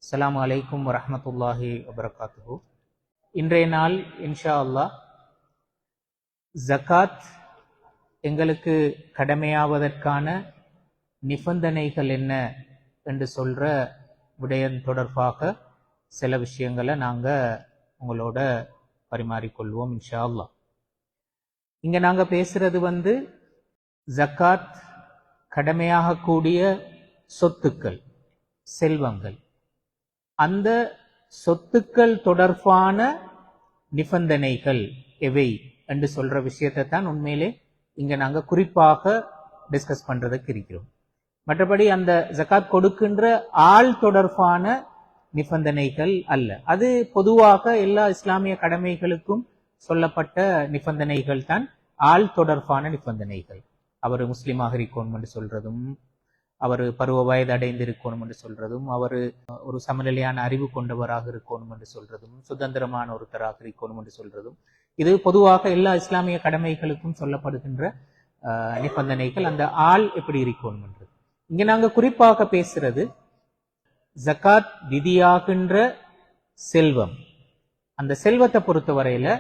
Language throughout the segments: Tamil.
அஸ்ஸலாமு அலைக்கும் வரஹ்மத்துல்லாஹி வபரகாத்துஹு. இன்றைய நாள் இன்ஷா அல்லாஹ் ஜகாத் எங்களுக்கு கடமையாவதற்கான நிபந்தனைகள் என்ன என்று சொல்ற விடயம் தொடர்பாக சில விஷயங்களை நாங்கள் உங்களோட பரிமாறிக்கொள்வோம் இன்ஷா அல்லாஹ். இங்க நாங்க பேசுறது ஜகாத் கடமையாகக்கூடிய சொத்துக்கள், செல்வங்கள், அந்த சொத்துக்கள் தொடர்பான நிபந்தனைகள் எவை என்று சொல்ற விஷயத்தை தான் உண்மையிலே இங்க நாங்க குறிப்பாக டிஸ்கஸ் பண்றதுக்கு இருக்கிறோம். மற்றபடி அந்த ஜகாத் கொடுக்கின்ற ஆள் தொடர்பான நிபந்தனைகள் அல்ல. அது பொதுவாக எல்லா இஸ்லாமிய கடமைகளுக்கும் சொல்லப்பட்ட நிபந்தனைகள் தான் ஆள் தொடர்பான நிபந்தனைகள். அவர் முஸ்லீமாக இருக்கணும் என்று சொல்றதும், அவர் பருவ வயது அடைந்திருக்கணும் என்று சொல்றதும், அவர் ஒரு சமநிலையான அறிவு கொண்டவராக இருக்கணும் என்று சொல்றதும், சுதந்திரமான ஒருத்தராக இருக்கணும் என்று சொல்றதும், இது பொதுவாக எல்லா இஸ்லாமிய கடமைகளுக்கும் சொல்லப்படுகின்ற நிபந்தனைகள். அந்த ஆள் எப்படி இருக்கணும் என்று இங்க நாங்க குறிப்பாக பேசுறது ஜகாத் விதியாகின்ற செல்வம். அந்த செல்வத்தை பொறுத்தவரையில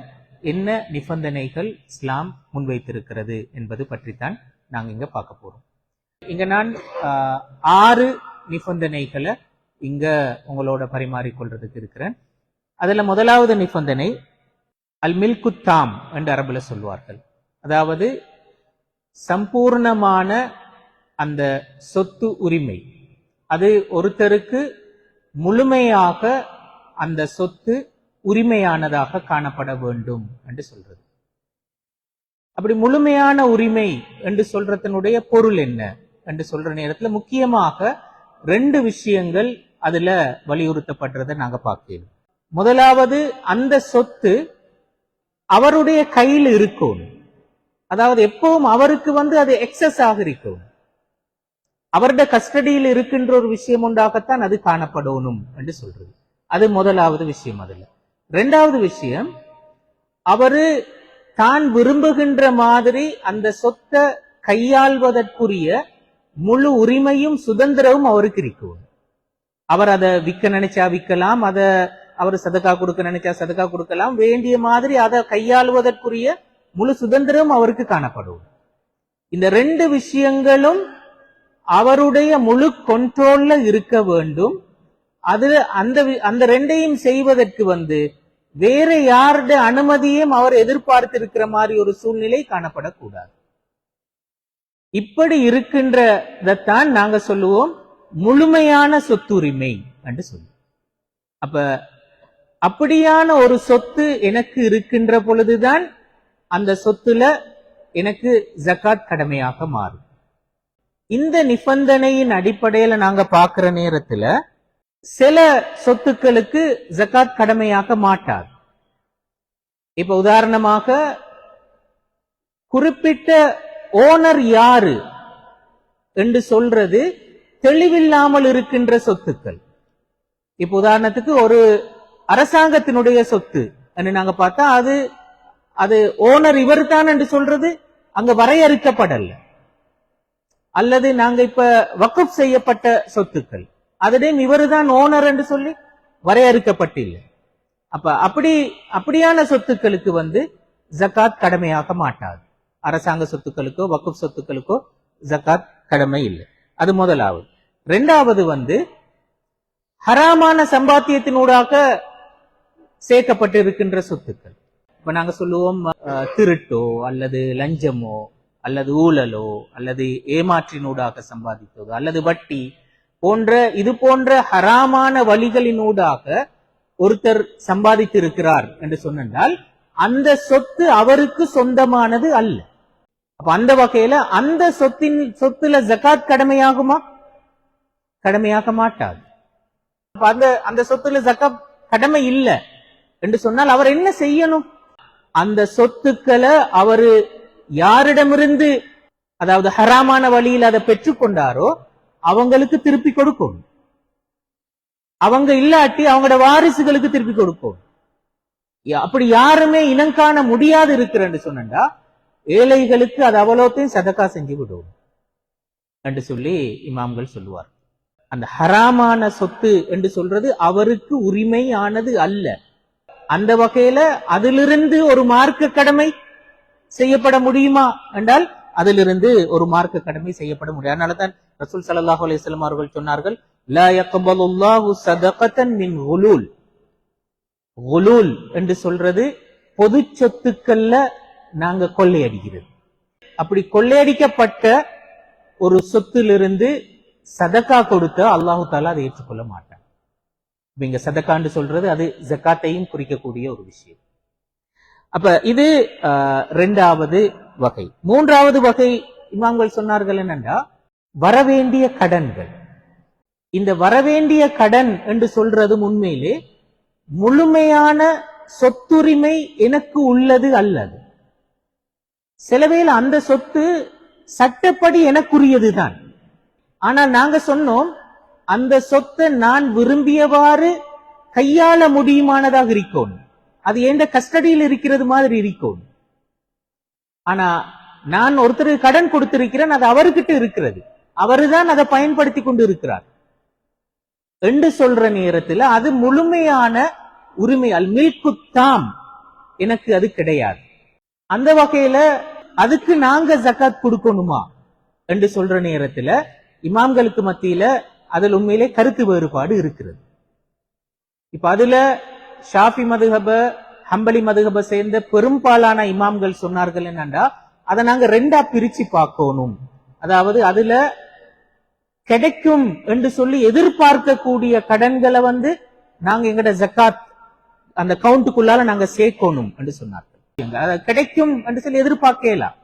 என்ன நிபந்தனைகள் இஸ்லாம் முன்வைத்திருக்கிறது என்பது பற்றித்தான் நாங்க இங்க பார்க்க போறோம். இங்க நான் 6 நிபந்தனைகளை இங்க உங்களோட பரிமாறிக்கொள்றதுக்கு இருக்கிறேன். அதுல முதலாவது நிபந்தனை அல் மில்குத்தாம் என்று அரபுல சொல்வார்கள். அதாவது சம்பூர்ணமான அந்த சொத்து உரிமை, அது ஒருத்தருக்கு முழுமையாக அந்த சொத்து உரிமையானதாக காணப்பட வேண்டும் என்று சொல்றது. அப்படி முழுமையான உரிமை என்று சொல்றதனுடைய பொருள் என்ன என்று சொல்ற நேரத்துல முக்கியமாக 2 விஷயங்கள் அதுல வலியுறுத்தப்படுறதை நாங்க பார்க்கிறோம். முதலாவது, அந்த சொத்து அவருடைய கையில் இருக்கும். அதாவது எப்பவும் அவருக்கு அது எக்ஸஸ் ஆக இருக்கும். அவருடைய கஸ்டடியில் இருக்கின்ற ஒரு விஷயம் உண்டாகத்தான் அது காணப்படணும் என்று சொல்றது. அது முதலாவது விஷயம். அதுல 2வது விஷயம், அவரு தான் விரும்புகின்ற மாதிரி அந்த சொத்தை கையாள்வதற்குரிய முழு உரிமையும் சுதந்திரமும் அவருக்கு இருக்கும். அவர் அதை விற்க நினைச்சா விற்கலாம், அதை அவர் சதக்கா கொடுக்க நினைச்சா சதக்கா கொடுக்கலாம், வேண்டிய மாதிரி அதை கையாளுவதற்குரிய முழு சுதந்திரம் அவருக்கு காணப்படும். இந்த 2 விஷயங்களும் அவருடைய முழு கண்ட்ரோல்ல இருக்க வேண்டும். அது அந்த 2ஐயும் செய்வதற்கு வேற யாருடைய அனுமதியும் அவர் எதிர்பார்த்து இருக்கிற மாதிரி ஒரு சூழ்நிலை காணப்படக்கூடாது. இப்படி இருக்கின்றதான் நாங்க சொல்லுவோம் முழுமையான சொத்துரிமை என்று சொல்லுவோம். அப்ப அப்படியான ஒரு சொத்து எனக்கு இருக்கின்ற பொழுதுதான் அந்த சொத்துல எனக்கு ஜகாத் கடமையாக மாறும். இந்த நிபந்தனையின் அடிப்படையில நாங்க பார்க்கிற நேரத்துல சில சொத்துக்களுக்கு ஜகாத் கடமையாக மாட்டாது. இப்ப உதாரணமாக குறிப்பிட்ட ஓனர் யாரு என்று சொல்றது தெளிவில்லாமல் இருக்கின்ற சொத்துக்கள். இப்ப உதாரணத்துக்கு ஒரு அரசாங்கத்தினுடைய சொத்து என்று நாங்க பார்த்தா அது ஓனர் இவர் தான் என்று சொல்றது அங்க வரையறுக்கப்படல. அல்லது நாங்க இப்ப வக்ஃப் செய்யப்பட்ட சொத்துக்கள், அதுடையும் இவருதான் ஓனர் என்று சொல்லி வரையறுக்கப்பட்டில்லை. அப்ப அப்படியான சொத்துக்களுக்கு ஜகாத் கடமையாக மாட்டாது. அரசாங்க சொத்துக்களுக்கோ வக்ஃப் சொத்துக்களுக்கோ ஜகாத் கடமை இல்லை. அது முதலாவது. 2வது ஹராமான சம்பாத்தியத்தினூடாக சேர்க்கப்பட்டு இருக்கின்ற சொத்துக்கள். இப்ப நாங்க சொல்லுவோம் திருட்டோ அல்லது லஞ்சமோ அல்லது ஊழலோ அல்லது ஏமாற்றினூடாக சம்பாதித்ததோ அல்லது வட்டி இது போன்ற ஹராமான வழிகளினூடாக ஒருத்தர் சம்பாதித்திருக்கிறார் என்று சொன்னால் அந்த சொத்து அவருக்கு சொந்தமானது அல்ல. அப்ப அந்த வகையில அந்த சொத்துல ஜகாத் கடமையாகுமா? கடமையாக மாட்டாது. அந்த சொத்துல ஜகாத் கடமை இல்லை என்று சொன்னால் அவர் என்ன செய்யணும்? அந்த சொத்துக்களை அவரு யாரிடமிருந்து, அதாவது ஹராமான வழியில் அதை பெற்றுக்கொண்டாரோ அவங்களுக்கு திருப்பி கொடுக்கும். அவங்க இல்லாட்டி அவங்களோட வாரிசுகளுக்கு திருப்பி கொடுக்கும். அப்படி யாருமே இனங்காண முடியாது இருக்கிறன்னு சொன்னா ஏழைகளுக்கு அது அவ்வளோத்தையும் சதக்கா செஞ்சு விடும் என்று சொல்லி இமாம்கள் சொல்லுவார். அந்த ஹராமான சொத்து என்று சொல்றது அவருக்கு உரிமையானது அல்ல. அந்த வகையில அதிலிருந்து ஒரு மார்க்க கடமை செய்யப்பட முடியுமா என்றால் அதிலிருந்து ஒரு மார்க்க கடமை செய்யப்பட முடியும். அதனாலதான் ரசூல் ஸல்லல்லாஹு அலைஹி வஸல்லம் அவர்கள் சொன்னார்கள், லா யக்பலுல்லாஹு ஸதகத்தன் மின் குலூல். குலூல் என்று சொல்றது பொது சொத்துக்கள்ல நாங்க கொள்ளையடிக்கிறது. அப்படி கொள்ளையடிக்கப்பட்ட ஒரு சொத்திலிருந்து சதக்கா கொடுத்த அல்லாஹு தாலா அதை ஏற்றுக்கொள்ள மாட்டான். இங்க சதக்கான்னு சொல்றது அது ஜக்காத்தையும் குறிக்கக்கூடிய ஒரு விஷயம். அப்ப இது இரண்டாவது வகை. மூன்றாவது வகை இமாம்கள் சொன்னார்கள் என்னன்னா, வரவேண்டிய கடன்கள். இந்த வரவேண்டிய கடன் என்று சொல்றது உண்மையிலே முழுமையான சொத்துரிமை எனக்கு உள்ளது அல்லது. சிலவேளை அந்த சொத்து சட்டப்படி எனக்குரியதுதான். ஆனால் நாங்க சொன்னோம், அந்த சொத்தை நான் விரும்பியவாறு கையாள முடியுமானதாக இருக்கணும். அது எந்த கஸ்டடியில் இருக்கிறது மாதிரி இருக்கணும். ஆனா நான் ஒருத்தருக்கு கடன் கொடுத்திருக்கிறேன், அது அவர்கிட்ட இருக்கிறது, அவருதான் அதை பயன்படுத்தி கொண்டு இருக்கிறார் என்று சொல்ற நேரத்தில் அது முழுமையான உரிமை அல் மில்குத்தாம் எனக்கு அது கிடையாது. அந்த வகையில அதுக்கு நாங்க ஜக்காத் கொடுக்கணுமா என்று சொல்ற நேரத்துல இமாம்களுக்கு மத்தியில அதில் உண்மையிலே கருத்து வேறுபாடு இருக்கிறது. இப்ப அதுல ஷாஃபி மதுஹப ஹம்பலி மதுஹப சேர்ந்த பெரும்பாலான இமாம்கள் சொன்னார்கள் என்னன்னா, அதை நாங்க ரெண்டா பிரிச்சு பார்க்கணும். அதாவது அதுல கிடைக்கும் என்று சொல்லி எதிர்பார்க்கக்கூடிய கடன்களை நாங்க எங்கட ஜக்காத் அந்த கவுண்ட்டுக்குள்ளால நாங்க சேர்க்கணும் என்று சொன்னார்கள். கிடைக்கும் என்று சொல்லி எதிர்பார்க்கலாம்.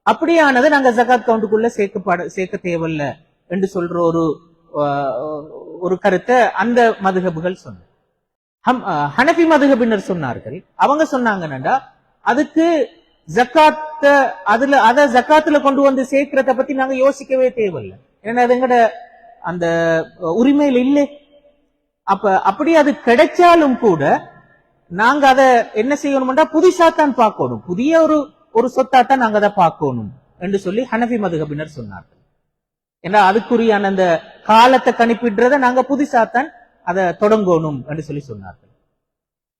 அப்படியானது நாங்க ஜக்காத் கவுண்ட்டுக்குள்ள சேர்க்க தேவையில்ல என்று சொல்ற ஒரு கருத்தை அந்த மதுஹபுகள் சொன்ன. ஹனஃபி மதுஹபினர் சொன்னார்கள், அவங்க சொன்னாங்கன்னா அதுக்கு ஜக்காத்த அத ஜக்காத்துல கொண்டு வந்து சேர்க்கிறத பத்தி நாங்க யோசிக்கவே தேவையில்லை, ஏன்னா அது எங்கட அந்த உரிமையில் இல்லை. அப்படி அது கிடைச்சாலும் கூட நாங்க அதை என்ன செய்யணும்னா புதுசா தான் பார்க்கணும், புதிய ஒரு சொத்தாத்தான் நாங்க அதை பார்க்கணும் என்று சொல்லி ஹனஃபி மதுஹபினர் சொன்னார்கள். ஏன்னா அதுக்குரிய அந்த காலத்தை கணிப்பிடுறத நாங்க புதுசாத்தான் அதை தொடங்கணும் என்று சொல்லி சொன்னார்கள்.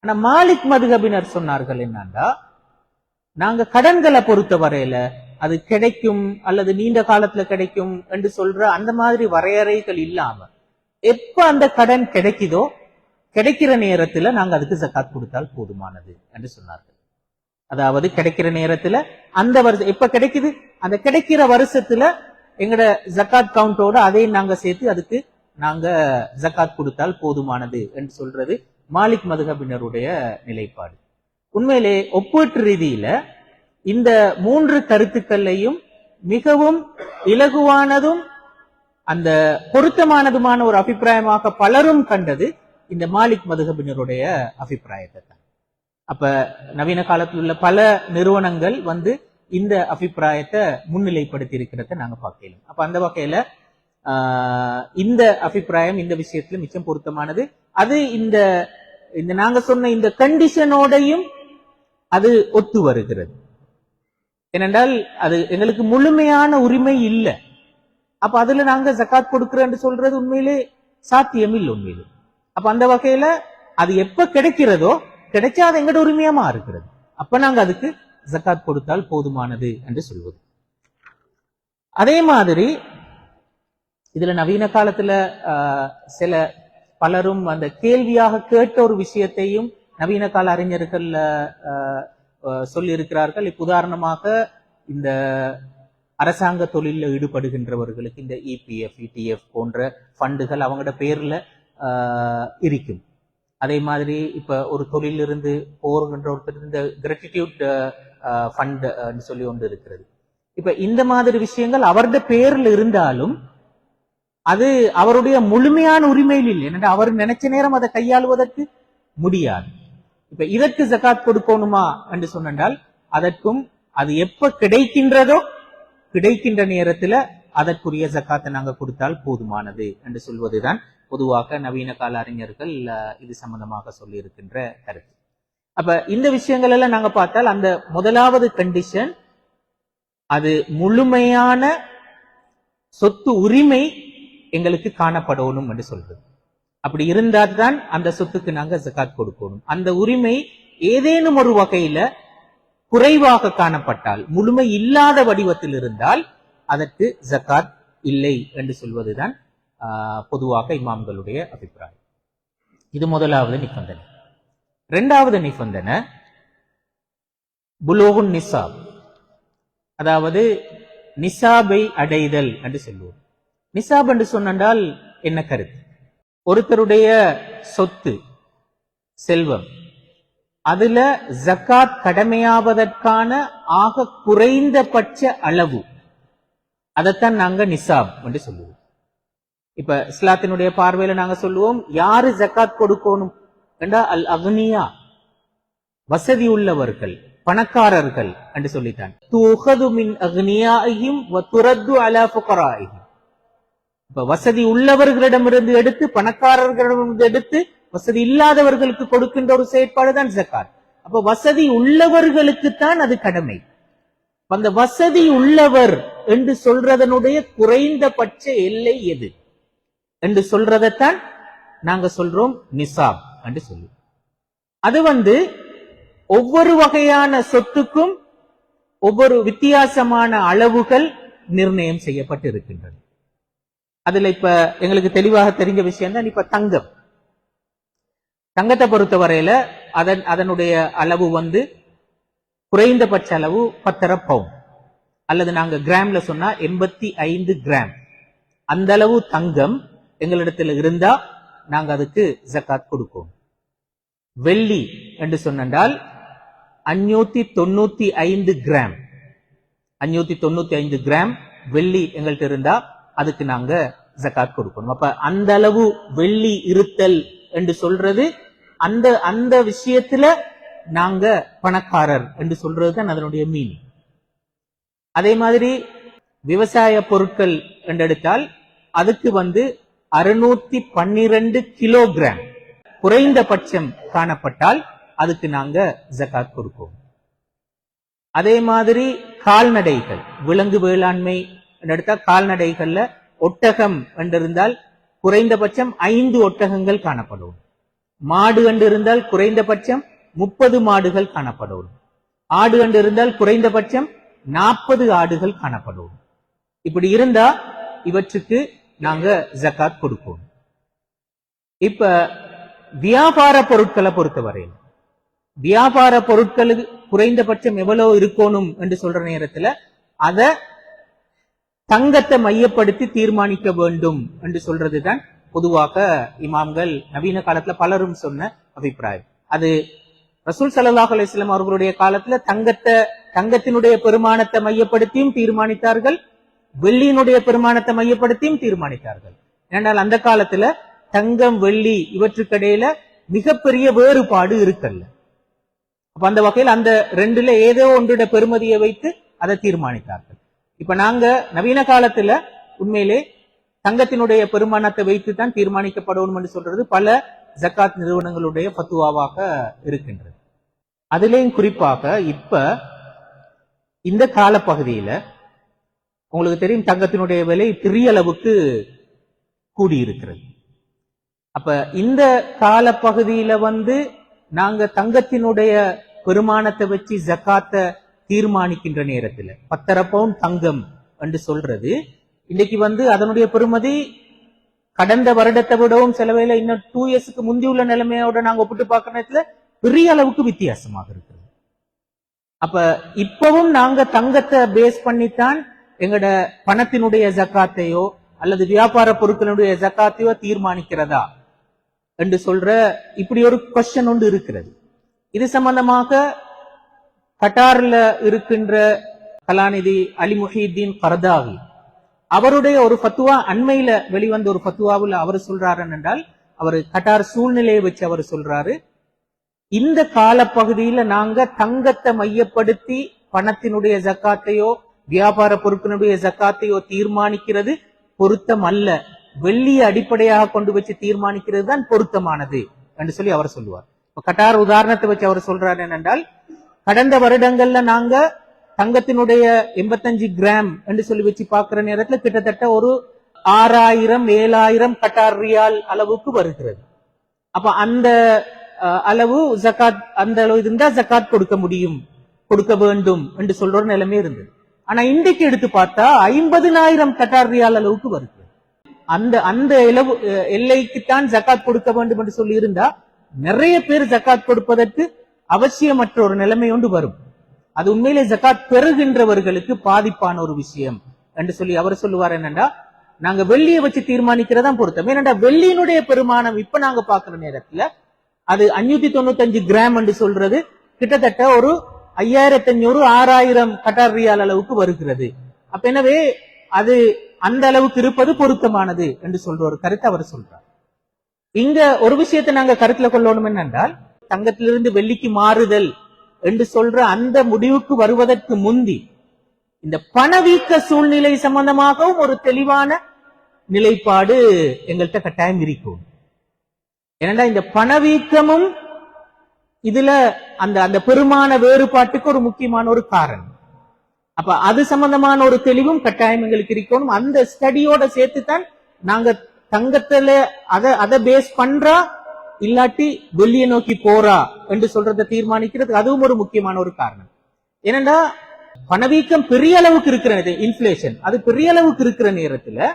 ஆனா மாலிக் மதுஹபினர் சொன்னார்கள் என்னன்னா, நாங்க கடன்களை பொறுத்த வரையில அது கிடைக்கும் அல்லது நீண்ட காலத்துல கிடைக்கும் என்று சொல்ற அந்த மாதிரி வரையறைகள் இல்லாம எப்ப அந்த கடன் கிடைக்குதோ கிடைக்கிற நேரத்துல நாங்க அதுக்கு ஜக்காத் கொடுத்தால் போதுமானது என்று சொன்னார்கள். அதாவது கிடைக்கிற நேரத்துல அந்த வருஷம் எப்ப கிடைக்குது அந்த கிடைக்கிற வருஷத்துல எங்கட ஜக்காத் கவுண்டோட அதையும் நாங்க சேர்த்து அதுக்கு நாங்க ஜக்காத் கொடுத்தால் போதுமானது என்று சொல்றது மாலிக் மதுஹபினருடைய நிலைப்பாடு. உண்மையிலே ஒப்பீட்டு ரீதியில இந்த மூன்று கருத்துக்களையும் மிகவும் இலகுவானதும் அந்த பொருத்தமானதுமான ஒரு அபிப்பிராயமாக பலரும் கண்டது இந்த மாலிக் மதுஹபினருடைய அபிப்பிராயத்தை தான். அப்ப நவீன காலத்தில் உள்ள பல நிறுவனங்கள் இந்த அபிப்பிராயத்தை முன்னிலைப்படுத்தி இருக்கிறத நாங்க பார்க்கலாம். அப்ப அந்த வகையில இந்த அபிப்பிராயம் இந்த விஷயத்துல மிச்சம் பொருத்தமானது. அது இந்த நாங்க சொன்ன இந்த கண்டிஷனோடையும் அது ஒத்து வருகிறது. ஏனென்றால் அது எங்களுக்கு முழுமையான உரிமை இல்லை. அப்ப அதுல நாங்க ஜக்காத் கொடுக்கிறோம் சொல்றது உண்மையிலே சாத்தியம் இல்லை உண்மையிலே. அப்ப அந்த வகையில அது எப்ப கிடைக்கிறதோ கிடைச்சா அது எங்கட உரிமையமா இருக்கிறது, அப்ப நாங்க அதுக்கு ஜக்காத் கொடுத்தால் போதுமானது என்று சொல்வது. அதே மாதிரி இதுல நவீன காலத்துல சில பலரும் அந்த கேள்வியாக கேட்ட ஒரு விஷயத்தையும் நவீன கால அறிஞர்கள் சொல்லி இருக்கிறார்கள். இப்ப உதாரணமாக இந்த அரசாங்க தொழில ஈடுபடுகின்றவர்களுக்கு இந்த இபிஎஃப் இடிஎஃப் போன்ற ஃபண்டுகள் அவங்களோட பேர்ல இருக்கும். அதே மாதிரி இப்ப ஒரு தொழிலிருந்து போகின்ற ஒருத்தர் இந்த கிராட்டிடியூட் ஃபண்ட் சொல்லி ஒன்று இருக்கிறது. இப்ப இந்த மாதிரி விஷயங்கள் அவருடைய பேர்ல இருந்தாலும் அது அவருடைய முழுமையான உரிமையில் இல்லை. ஏன்னா அவர் நினைச்ச நேரம் அதை கையாளுவதற்கு முடியாது. இப்ப இதற்கு ஜக்காத் கொடுக்கணுமா என்று சொன்னால் அதற்கும் அது எப்ப கிடைக்கின்றதோ கிடைக்கின்ற நேரத்துல அதற்குரிய ஜக்காத்தை நாங்க கொடுத்தால் போதுமானது என்று சொல்வதுதான் பொதுவாக நவீன கால அறிஞர்கள் இது சம்பந்தமாக சொல்லி இருக்கின்ற கருத்து. அப்ப இந்த விஷயங்கள் எல்லாம் நாங்க பார்த்தால் அந்த முதலாவது கண்டிஷன் அது முழுமையான சொத்து உரிமை எங்களுக்கு காணப்படணும் என்று சொல்றது. அப்படி இருந்தால் தான் அந்த சொத்துக்கு நாங்க ஜகாத் கொடுக்கணும். அந்த உரிமை ஏதேனும் ஒரு வகையில குறைவாக காணப்பட்டால், முழுமை இல்லாத வடிவத்தில் இருந்தால் அதற்கு ஜகாத் இல்லை என்று சொல்வதுதான் பொதுவாக இமாம்களுடைய அபிப்பிராயம். இது முதலாவது நிபந்தனை. இரண்டாவது நிபந்தனை புலூகுன் நிசாப், அதாவது நிசாபை அடைதல் என்று சொல்லுவோம். நிசாப் என்று சொன்னால் என்ன கருத்து? ஒருத்தருடைய சொத்து, செல்வம், அதுல ஜகாத் கடமையாவதற்கான ஆக குறைந்தபட்ச அளவு, அதைத்தான் நாங்க நிசாப் என்று சொல்லுவோம். இப்ப இஸ்லாத்தினுடைய பார்வையில நாங்க சொல்லுவோம், யாரு ஜகாத் கொடுக்கணும் என்றா அல் அக்னியா, வசதி உள்ளவர்கள், பணக்காரர்கள் என்று சொல்லித்தான். துஹது மின் அக்னியாஹிம் வ துரத்து அலா ஃபுகராஹிம். இப்ப வசதி உள்ளவர்களிடமிருந்து எடுத்து, பணக்காரர்களிடமிருந்து எடுத்து வசதி இல்லாதவர்களுக்கு கொடுக்கின்ற ஒரு செயற்பாடு தான் ஜகாத். அப்ப வசதி உள்ளவர்களுக்குத்தான் அது கடமை. அந்த வசதி உள்ளவர் என்று சொல்றதனுடைய குறைந்தபட்ச எல்லை எது என்று சொல்றதைத்தான் நாங்க சொல்றோம் நிசாப் என்று சொல்லுவோம். அது ஒவ்வொரு வகையான சொத்துக்கும் ஒவ்வொரு வித்தியாசமான அளவுகள் நிர்ணயம் செய்யப்பட்டு இருக்கின்றன. அதுல இப்ப எங்களுக்கு தெளிவாக தெரிஞ்ச விஷயம் தான் இப்ப தங்கம். தங்கத்தை பொறுத்தவரையில அதனுடைய அளவு குறைந்தபட்ச அளவு 10 பவுண்ட், அல்லது நாங்க கிராம்ல சொன்னா 85 கிராம். அந்த அளவு தங்கம் எங்களிடத்தில் இருந்தா நாங்க அதுக்கு ஜகாத் கொடுப்போம். வெள்ளி என்று சொன்னால் 595 கிராம், 595 கிராம் வெள்ளி எங்கள்கிட்ட இருந்தா அதுக்கு நாங்க ஜகாத் கொடுக்கணும். அப்ப அந்த அளவு வெள்ளி இருத்தல் என்று சொல்றது அந்த விஷயத்துல நாங்க பணக்காரர் என்று சொல்றதுதான் அதனுடைய மீனிங். அதே மாதிரி விவசாய பொருட்கள் என்றெடுத்தால் அதுக்கு 612 கிலோகிராம் குறைந்தபட்சம் காணப்பட்டால் அதுக்கு நாங்க ஜகாத் கொடுப்போம். அதே மாதிரி கால்நடைகள், விலங்கு வேளாண்மை எடுத்தா கால்நடைகள்ல ஒட்டகம் என்றிருந்தால் குறைந்தபட்சம் 5 ஒட்டகங்கள் காணப்படும். மாடு என்று இருந்தால் குறைந்தபட்சம் 30 மாடுகள் காணப்படும். ஆடு என்று இருந்தால் குறைந்தபட்சம் 40 ஆடுகள் காணப்படும். இப்படி இருந்தா இவற்றுக்கு நாங்க ஜகாத் கொடுப்போம். இப்ப வியாபார பொருட்களை பொறுத்தவரையில், வியாபார பொருட்களுக்கு குறைந்தபட்சம் எவ்வளவு இருக்கணும் என்று சொல்ற நேரத்துல அத தங்கத்தை மையப்படுத்தி தீர்மானிக்க வேண்டும் என்று சொல்றதுதான் பொதுவாக இமாம்கள் நவீன காலத்துல பலரும் சொன்ன அபிப்பிராயம். அது ரசூல் ஸல்லல்லாஹு அலைஹி வஸல்லம் அவர்களுடைய காலத்துல தங்கத்தினுடைய பெருமானத்தை மையப்படுத்தியும் தீர்மானித்தார்கள், வெள்ளியினுடைய பெருமானத்தை மையப்படுத்தியும் தீர்மானித்தார்கள். ஏனென்றால் அந்த காலத்துல தங்கம், வெள்ளி இவற்றுக்கிடையில மிகப்பெரிய வேறுபாடு இருக்கல்ல. அப்ப அந்த வகையில் அந்த ரெண்டுல ஏதோ ஒன்றுடைய பெருமதியை வைத்து அதை தீர்மானித்தார்கள். இப்ப நாங்க நவீன காலத்துல உண்மையிலே தங்கத்தினுடைய பெருமானத்தை வைத்து தான் தீர்மானிக்கப்படணும் என்று சொல்றது பல ஜகாத் நிறுவனங்களுடைய ஃபத்வாவாக இருக்கின்றது. அதிலேயும் குறிப்பாக இப்ப இந்த காலப்பகுதியில உங்களுக்கு தெரியும் தங்கத்தினுடைய விலை பெரிய அளவுக்கு கூடியிருக்கிறது. அப்ப இந்த காலப்பகுதியில நாங்க தங்கத்தினுடைய பெருமானத்தை வச்சு ஜகாத்தை தீர்மானிக்கின்ற நேரத்துல 10 பவுண்ட் தங்கம் என்று சொல்றது இன்னைக்கு அதனுடைய பெருமதி கடந்த வருடத்தை விடவும் செலவையில இன்னும் 2 இயர்ஸ்க்கு முந்தி உள்ள நிலைமையோட நாங்க ஒப்பிட்டு பார்க்கிற நேரத்துல பெரிய அளவுக்கு வித்தியாசமாக இருக்கிறது. அப்ப இப்பவும் நாங்க தங்கத்தை பேஸ் பண்ணித்தான் எங்கட பணத்தினுடைய ஜகாத்தையோ அல்லது வியாபார பொருட்களுடைய ஜகாத்தையோ தீர்மானிக்கிறதா என்று சொல்ற இப்படி ஒரு கொஸ்டின் ஒன்று இருக்கிறது. இது சம்பந்தமாக கட்டார்ல இருக்கின்ற கலாநிதி அலி முஹிதீன் கர்தாவி அவருடைய ஒரு ஃபத்வா, அண்மையில வெளிவந்த ஒரு ஃபத்வாவில் அவர் சொல்றாரு என்றால், அவர் கட்டார் சூழ்நிலையை வச்சு அவர் சொல்றாரு, இந்த காலப்பகுதியில நாங்க தங்கத்தை மையப்படுத்தி பணத்தினுடைய ஜக்காத்தையோ வியாபார பொருட்களுடைய ஜக்காத்தையோ தீர்மானிக்கிறது பொருத்தம் அல்ல, வெள்ளியை அடிப்படையாக கொண்டு வச்சு தீர்மானிக்கிறது தான் பொருத்தமானது என்று சொல்லி அவர் சொல்லுவார். கட்டார் உதாரணத்தை வச்சு அவர் சொல்றாரு என்னென்றால், கடந்த வருடங்கள்ல நாங்க தங்கத்தினுடைய 85 கிராம் என்று சொல்லி வச்சு பார்க்கிற நேரத்துல கிட்டத்தட்ட ஒரு 6000 7000 கட்டார் ரியால் அளவுக்கு வருகிறது. அப்ப அந்த அளவு ஜகாத், அந்த அளவு இருந்தா ஜகாத் கொடுக்க முடியும், கொடுக்க வேண்டும் என்று சொல்ற ஒரு நிலைமை இருந்தது. ஆனா இன்றைக்கு எடுத்து பார்த்தா 50,000 கட்டார் ரியால் அளவுக்கு வருகிறது. அந்த அந்த எல்லைக்குத்தான் ஜகாத் கொடுக்க வேண்டும் என்று சொல்லி இருந்தா நிறைய பேர் ஜகாத் கொடுப்பதற்கு அவசியமற்ற ஒரு நிலைமை ஒன்று வரும். அது உண்மையிலே ஜகாத் பெறுகின்றவர்களுக்கு பாதிப்பான ஒரு விஷயம் என்று சொல்லி அவர் சொல்லுவார். என்னண்டா, நாங்க வெள்ளியை வச்சு தீர்மானிக்கிறதா பொருத்தம். ஏனென்றா வெள்ளியினுடைய பெருமானம் இப்ப நாங்க பாக்குற நேரத்துல அது 595 கிராம் என்று சொல்றது கிட்டத்தட்ட ஒரு 5500 6000 கட்டார் ரியால் அளவுக்கு வருகிறது. அப்ப எனவே அது அந்த அளவுக்கு இருப்பது பொருத்தமானது என்று சொல்ற ஒரு கருத்தை அவர் சொல்றார். இங்க ஒரு விஷயத்தை நாங்க கருத்துல கொள்ளணும் என்னென்றால், தங்கத்திலிருந்து வெள்ளிக்கு மாறுதல் என்று சொல்ற அந்த முடிவுக்கு வருவதற்கு முந்தி இந்த பணவீக்க சூழ்நிலை சம்பந்தமாகவும் ஒரு தெளிவான நிலைப்பாடு எங்கள்கிட்ட கட்டாயம் இருக்கும். ஏனென்றா இந்த பணவீக்கமும் இதுல அந்த அந்த பெருமான வேறுபாட்டுக்கு ஒரு முக்கியமான ஒரு காரணம். அப்ப அது சம்பந்தமான ஒரு தெளிவும் கட்டாயம் எங்களுக்கு இருக்கணும். அந்த ஸ்டடியோட சேர்த்துதான் நாங்க தங்கத்துல அதை பேஸ் பண்றா இல்லாட்டி வெள்ளியை நோக்கி போறா என்று சொல்றதை தீர்மானிக்கிறது அதுவும் ஒரு முக்கியமான ஒரு காரணம். ஏனென்றா பணவீக்கம் பெரிய அளவுக்கு இருக்கிற இன்ஃபிளேஷன் அது பெரிய அளவுக்கு இருக்கிற நேரத்துல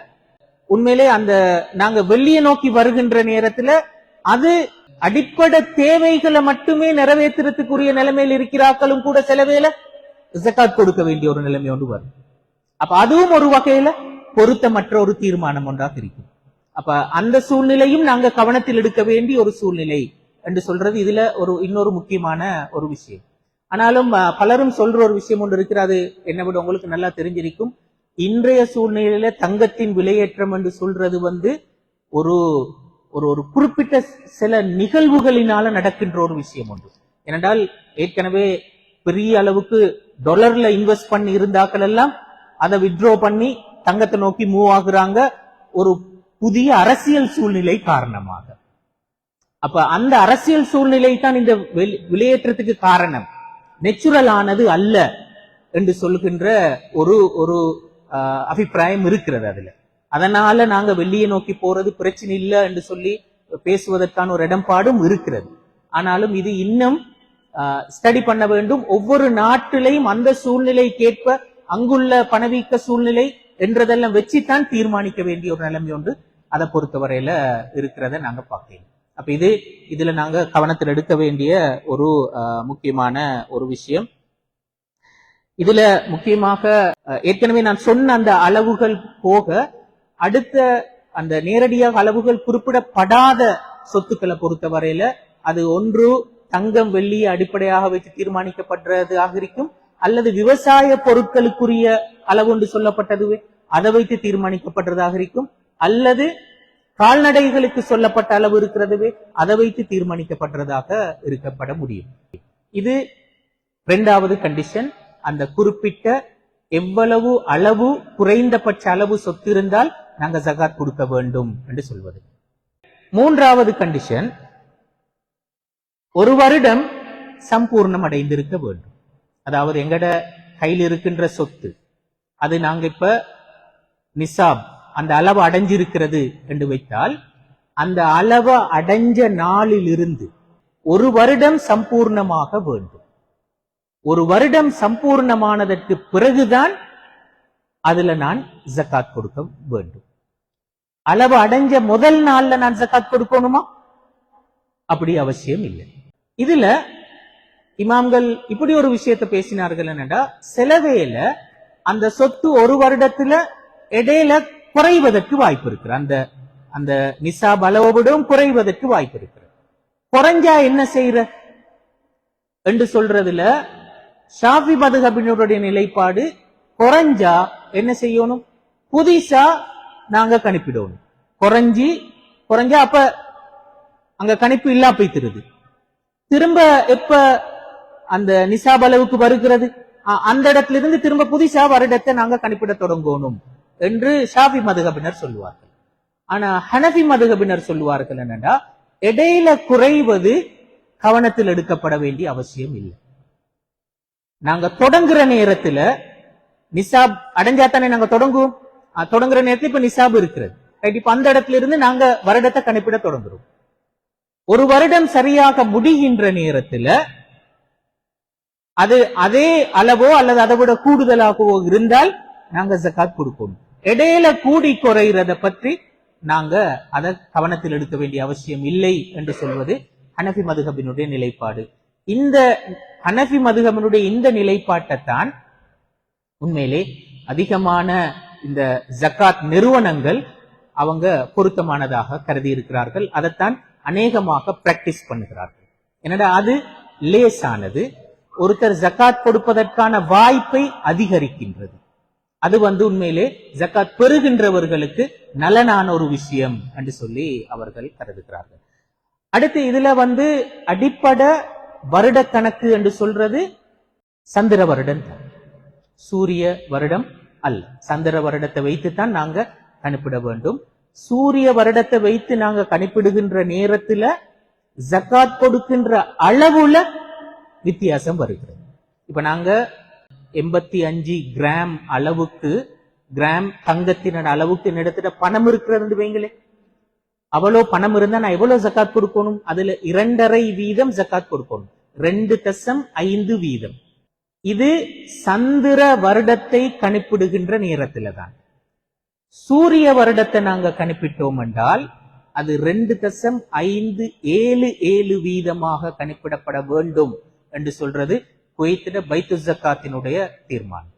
உண்மையிலே அந்த நாங்க வெள்ளியை நோக்கி வருகின்ற நேரத்துல அது அடிப்படை தேவைகளை மட்டுமே நிறைவேற்றுறதுக்குரிய நிலைமையில் இருக்கிறாக்களும் கூட சில வேளை ஜகாத் கொடுக்க வேண்டிய ஒரு நிலைமை ஒன்று வரும். அப்ப அதுவும் ஒரு வகையில பொருத்தமற்ற ஒரு தீர்மானம் ஒன்றாக இருக்கும். அப்ப அந்த சூழ்நிலையும் நாங்க கவனத்தில் எடுக்க வேண்டிய ஒரு சூழ்நிலை என்று சொல்றது இதுல ஒரு இன்னொரு முக்கியமான ஒரு விஷயம். ஆனாலும் பலரும் சொல்ற ஒரு விஷயம் ஒன்று இருக்கிறது, என்னை விட உங்களுக்கு நல்லா தெரிஞ்சிருக்கும். இன்றைய சூழ்நிலையில தங்கத்தின் விலையேற்றம் என்று சொல்றது ஒரு ஒரு குறிப்பிட்ட சில நிகழ்வுகளினால நடக்கின்ற ஒரு விஷயம் ஒன்று. ஏனென்றால் ஏற்கனவே பெரிய அளவுக்கு டாலர்ல இன்வெஸ்ட் பண்ணி இருந்தாக்கள் எல்லாம் அதை வித்ட்ரோ பண்ணி தங்கத்தை நோக்கி மூவ் ஆகுறாங்க ஒரு புதிய அரசியல் சூழ்நிலை காரணமாக. அப்ப அந்த அரசியல் சூழ்நிலை தான் இந்த விலையேற்றத்துக்கு காரணம், நேச்சுரல் ஆனது அல்ல என்று சொல்லுகின்ற ஒரு ஒரு அபிப்பிராயம் இருக்கிறது அதுல. அதனால நாங்க வெள்ளியை நோக்கி போறது பிரச்சனை இல்லை என்று சொல்லி பேசுவதற்கான ஒரு இடம்பாடும் இருக்கிறது. ஆனாலும் இது இன்னும் ஸ்டடி பண்ண வேண்டும். ஒவ்வொரு நாட்டிலையும் அந்த சூழ்நிலைக்கேற்ப அங்குள்ள பணவீக்க சூழ்நிலை என்றதெல்லாம் வச்சுத்தான் தீர்மானிக்க வேண்டிய ஒரு நிலைமை ஒன்று அதை பொறுத்தவரையில இருக்கிறத நாங்க பார்க்கலாம். அப்ப இதுல நாங்க கவனத்தில் எடுக்க வேண்டிய ஒரு முக்கியமான ஒரு விஷயம். இதுல முக்கியமாக ஏற்கனவே நான் சொன்ன அந்த அளவுகள் போக அடுத்த அந்த நேரடியாக அளவுகள் குறிப்பிடப்படாத சொத்துக்களை பொறுத்தவரையில அது ஒன்று தங்கம் வெள்ளியை அடிப்படையாக வைத்து தீர்மானிக்கப்படுறதாக இருக்கும், அல்லது விவசாய பொருட்களுக்குரிய அளவு ஒன்று சொல்லப்பட்டதுவே அதை வைத்து தீர்மானிக்கப்படுறதாக இருக்கும், அல்லது கால்நடைகளுக்கு சொல்லப்பட்ட அளவு இருக்கிறதுவே அதை வைத்து தீர்மானிக்கப்பட்டதாக இருக்கப்பட முடியும். இது இரண்டாவது கண்டிஷன். அந்த குறிப்பிட்ட எவ்வளவு அளவு குறைந்தபட்ச அளவு சொத்து இருந்தால் நாங்க ஜகாத் கொடுக்க வேண்டும் என்று சொல்வது. மூன்றாவது கண்டிஷன், ஒரு வருடம் சம்பூர்ணம் அடைந்திருக்க வேண்டும். அதாவது எங்கட கையில் இருக்கின்ற சொத்து அது நாங்க இப்ப நிசாப் அந்த அளவு அடைஞ்சிருக்கிறது என்று வைத்தால் அந்த அளவு அடைஞ்ச நாளில் இருந்து ஒரு வருடம் சம்பூர்ணமாக வேண்டும். ஒரு வருடம் சம்பூர்ணமானதற்கு பிறகுதான் அதுல நான் ஜகாத் கொடுக்க வேண்டும். அளவு அடைஞ்ச முதல் நாள்ல நான் ஜகாத் கொடுக்கணுமா? அப்படி அவசியம் இல்லை. இதுல இமாம்கள் இப்படி ஒரு விஷயத்தை பேசினார்கள். என்னடா, சிலவேல அந்த சொத்து ஒரு வருடத்துல இடையில குறைவதற்கு வாய்ப்பு இருக்கு. அந்த அந்த நிசாப் அளவோடும் குறைவதற்கு வாய்ப்பு இருக்கு. குறைஞ்சா என்ன செய்யற என்று சொல்றதுல ஷாஃபி மதுஹபினுடைய நிலைப்பாடு, குறைஞ்சா என்ன செய்யணும், புதுசா நாங்க கணிப்பிடணும். குறைஞ்சா அப்ப அங்க கணிப்பு இல்லா போய்த்திருது. திரும்ப எப்ப அந்த நிசாப் அளவுக்கு வருகிறது அந்த இடத்துல இருந்து திரும்ப புதுசா வருடத்தை நாங்க கணிப்பிட தொடங்கணும் என்று ஷாஃபி மதுஹபினர் சொல்லுவார்கள். ஆனா ஹனஃபி மதுஹபினர் சொல்லுவார்கள் என்னன்னா, இடையில குறைவது கவனத்தில் எடுக்கப்பட வேண்டிய அவசியம் இல்லை. நாங்க தொடங்குற நேரத்துல நிசாப் அடைஞ்சாத்தானே நாங்க தொடங்குவோம். தொடங்குற நேரத்தில் இப்ப நிசாப் இருக்கிறது. இப்ப அந்த இடத்துல இருந்து நாங்க வருடத்தை கணிப்பிட தொடங்குறோம். ஒரு வருடம் சரியாக முடிகின்ற நேரத்தில் அது அதே அளவோ அல்லது அதை விட கூடுதலாகவோ இருந்தால் நாங்க ஜகாத் கொடுக்கணும். இடையில கூடி குறைகிறத பற்றி நாங்க அதை கவனத்தில் எடுக்க வேண்டிய அவசியம் இல்லை என்று சொல்வது ஹனஃபி மதுஹபினுடைய நிலைப்பாடு. இந்த ஹனஃபி மதுஹபினுடைய இந்த நிலைப்பாட்டைத்தான் உண்மையிலே அதிகமான இந்த ஜகாத் நிறுவனங்கள் அவங்க பொருத்தமானதாக கருதி இருக்கிறார்கள். அதைத்தான் அநேகமாக பிராக்டிஸ் பண்ணுகிறார்கள். என்னடா அது லேசானது, ஒருத்தர் ஜகாத் கொடுப்பதற்கான வாய்ப்பை அதிகரிக்கின்றது. அது உண்மையிலே ஜகாத் பெறுகின்றவர்களுக்கு நலனான ஒரு விஷயம் என்று சொல்லி அவர்கள் கருதுகிறார்கள். அடுத்து இதுல அடிப்படை வருட கணக்கு என்று சொல்றது சந்திர வருடம் தான், சூரிய வருடம் அல்ல. சந்திர வருடத்தை வைத்துத்தான் நாங்க கணிப்பிட வேண்டும். சூரிய வருடத்தை வைத்து நாங்க கணிப்பிடுகின்ற நேரத்துல ஜகாத் கொடுக்கின்ற அளவுல வித்தியாசம் வருகிறது. இப்ப நாங்க 85 கிராம் அளவுக்கு, கிராம் தங்கத்தின அளவுக்கு இடத்துல பணம் இருக்கிறது வைங்களே, அவ்வளோ பணம் இருந்தா நான் எவ்வளவு ஜகாத் கொடுக்கணும்? அதுல 2.5% ஜகாத் கொடுக்கணும். 2.5%. இது சந்திர வருடத்தை கணிப்பிடுகின்ற நேரத்துல தான். சூரிய வருடத்தை நாங்க கணிப்பிட்டோம் என்றால் அது 2.577% கணிப்பிடப்பட வேண்டும் என்று சொல்றது குவைத்திட பைத்து ஜக்காத்தினுடைய தீர்மானம்.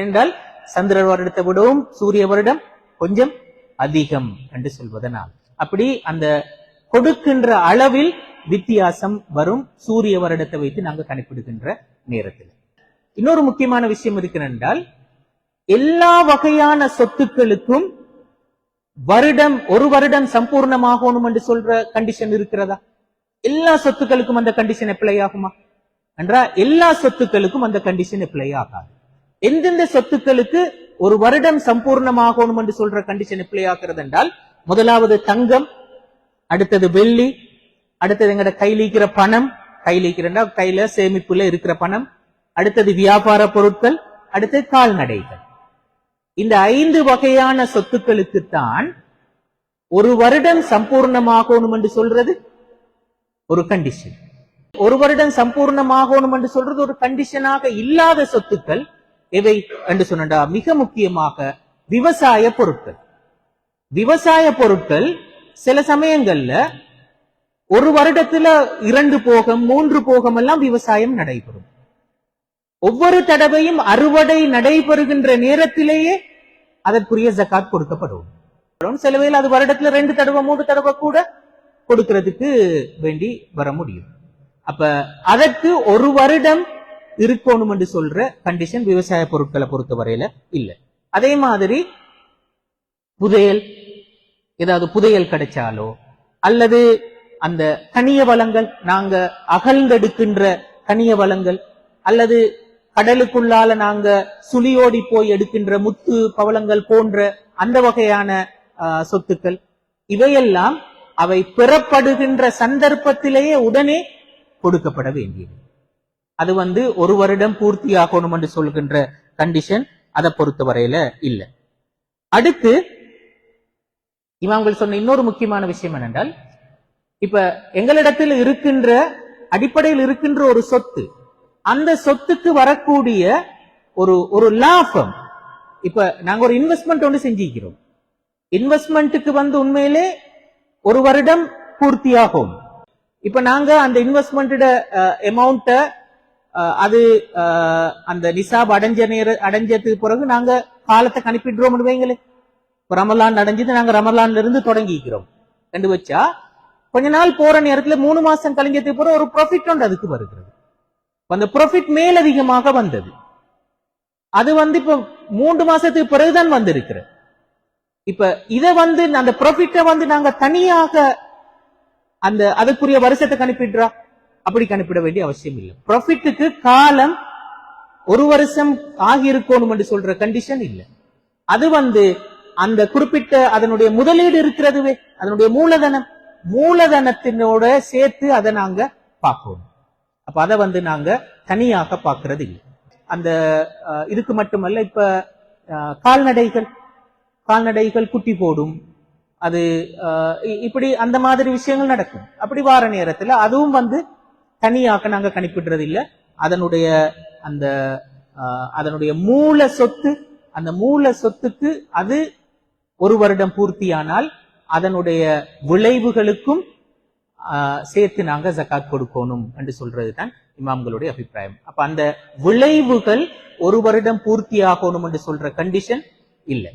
என்றால் சந்திர வருடத்தை விடவும் சூரிய வருடம் கொஞ்சம் அதிகம் என்று சொல்வதனால் அப்படி அந்த கொடுக்கின்ற அளவில் வித்தியாசம் வரும் சூரிய வருடத்தை வைத்து நாங்கள் கணிப்பிடுகின்ற நேரத்தில். இன்னொரு முக்கியமான விஷயம் இருக்கிறால், எல்லா வகையான சொத்துக்களுக்கும் ஒரு வருடம் சம்பூர்ணமாகணும் என்று சொல்ற கண்டிஷன் இருக்கிறதா? எல்லா சொத்துக்களுக்கும் அந்த கண்டிஷன் அப்ளை ஆகுமா என்றால் எல்லா சொத்துக்களுக்கும் அந்த கண்டிஷன் அப்ளை ஆகாது. எந்தெந்த சொத்துக்களுக்கு ஒரு வருடம் சம்பூர்ணமாகணும் என்று சொல்ற கண்டிஷன் அப்ளை ஆகிறது என்றால், முதலாவது தங்கம், அடுத்தது வெள்ளி, அடுத்தது எங்கட கையில் இருக்கிற பணம், கையில சேமிப்புல இருக்கிற பணம், அடுத்தது வியாபார பொருட்கள், அடுத்தது கால்நடைகள். இந்த 5 வகையான சொத்துக்களுக்குத்தான் ஒரு வருடம் சம்பூர்ணமாகணும் என்று சொல்றது ஒரு கண்டிஷன். ஒரு வருடம் சம்பூர்ணமாகணும் என்று சொல்றது ஒரு கண்டிஷனாக இல்லாத சொத்துக்கள் எவை என்று சொன்னா, மிக முக்கியமாக விவசாய பொருட்கள். விவசாய பொருட்கள் சில சமயங்கள்ல ஒரு வருடத்துல 2 போகம் 3 போகம் எல்லாம் விவசாயம் நடைபெறும். ஒவ்வொரு தடவையும் அறுவடை நடைபெறுகின்ற நேரத்திலேயே அதற்குரிய ஜகாத் கொடுக்கப்படும். சில வேளை அது வருடத்துல 2 தடவை 3 தடவை கூட கொடுக்கிறதுக்கு வேண்டி வர முடியும். அப்ப அதற்கு ஒரு வருடம் இருக்கணும் என்று சொல்ற கண்டிஷன் விவசாய பொருட்களை பொறுத்தவரையில இல்லை. அதே மாதிரி புதையல், ஏதாவது புதையல் கிடைச்சாலோ அல்லது அந்த கனிய வளங்கள், நாங்க அகழ்ந்தெடுக்கின்ற கனிய வளங்கள், அல்லது கடலுக்குள்ளால நாங்க சுழியோடி போய் எடுக்கின்ற முத்து பவளங்கள் போன்ற அந்த வகையான சொத்துக்கள், இவையெல்லாம் அவை பெறப்படுகின்ற சந்தர்ப்பத்திலேயே உடனே கொடுக்கப்பட வேண்டியது. அது ஒரு வருடம் பூர்த்தியாகணும் என்று சொல்கின்ற கண்டிஷன் அதை பொறுத்தவரையில இல்லை. அடுத்து இமாம்கள் சொன்ன இன்னொரு முக்கியமான விஷயம் என்னென்றால், இப்ப எங்களிடத்தில் இருக்கின்ற அடிப்படையில் இருக்கின்ற ஒரு சொத்து, அந்த சொத்துக்கு வரக்கூடிய ஒரு லாபம், இப்ப நாங்க ஒரு இன்வெஸ்ட்மெண்ட் ஒன்று செஞ்சிருக்கிறோம். இன்வெஸ்ட்மெண்ட்டுக்கு உண்மையிலே ஒரு வருடம் பூர்த்தியாகும். இப்ப நாங்க அந்த இன்வெஸ்ட்மெண்ட் அமௌண்ட அது அந்த நிசாப் அடைஞ்சதுக்கு பிறகு நாங்க காலத்தை கணிப்பிடுறோம் வைங்களே. ரமலான் அடைஞ்சது, நாங்க ரமலான்ல இருந்து தொடங்கிக்கிறோம் கண்டு வச்சா கொஞ்ச நாள் போற நேரத்துல 3 மாசம் கழிஞ்சதுக்கு பிறகு ஒரு ப்ராஃபிட் ஒன்று அதுக்கு வருகிறது. அந்த ப்ராஃபிட் மேலதிகமாக வந்தது. அது இப்ப 3 மாசத்துக்கு பிறகுதான் வந்திருக்கிற. இப்ப இத அந்த ப்ராஃபிட்டை நாங்க தனியாக அந்த அதுக்குரிய வருஷத்தை கணிப்பிடுறா, அப்படி கணிப்பிட வேண்டிய அவசியம் இல்லை. ப்ராஃபிட்டுக்கு காலம் ஒரு வருஷம் ஆகியிருக்கணும் என்று சொல்ற கண்டிஷன் இல்லை. அது அந்த குறிப்பிட்ட அதனுடைய முதலீடு இருக்கிறதுவே, அதனுடைய மூலதனத்தினோட சேர்த்து அதை நாங்க பார்க்கணும். அப்ப அதை நாங்க தனியாக பார்க்கறது இல்லை. அந்த இதுக்கு மட்டுமல்ல, இப்ப கால்நடைகள், கால்நடைகள் குட்டி போடும், அது இப்படி அந்த மாதிரி விஷயங்கள் நடக்கும். அப்படி வார நேரத்துல அதுவும் தனியாக நாங்க கணிப்பிடுறது இல்லை. அதனுடைய அந்த அதனுடைய மூல சொத்து, அந்த மூல சொத்துக்கு அது ஒரு வருடம் பூர்த்தியானால் அதனுடைய விளைவுகளுக்கும் சேர்த்து நாங்க ஜகாத் கொடுக்கணும் என்று சொல்றதுதான் இமாம்களுடைய அபிப்பிராயம். அப்ப அந்த விளைவுகள் ஒரு வருடம் பூர்த்தியாகணும் என்று சொல்ற கண்டிஷன் இல்லை.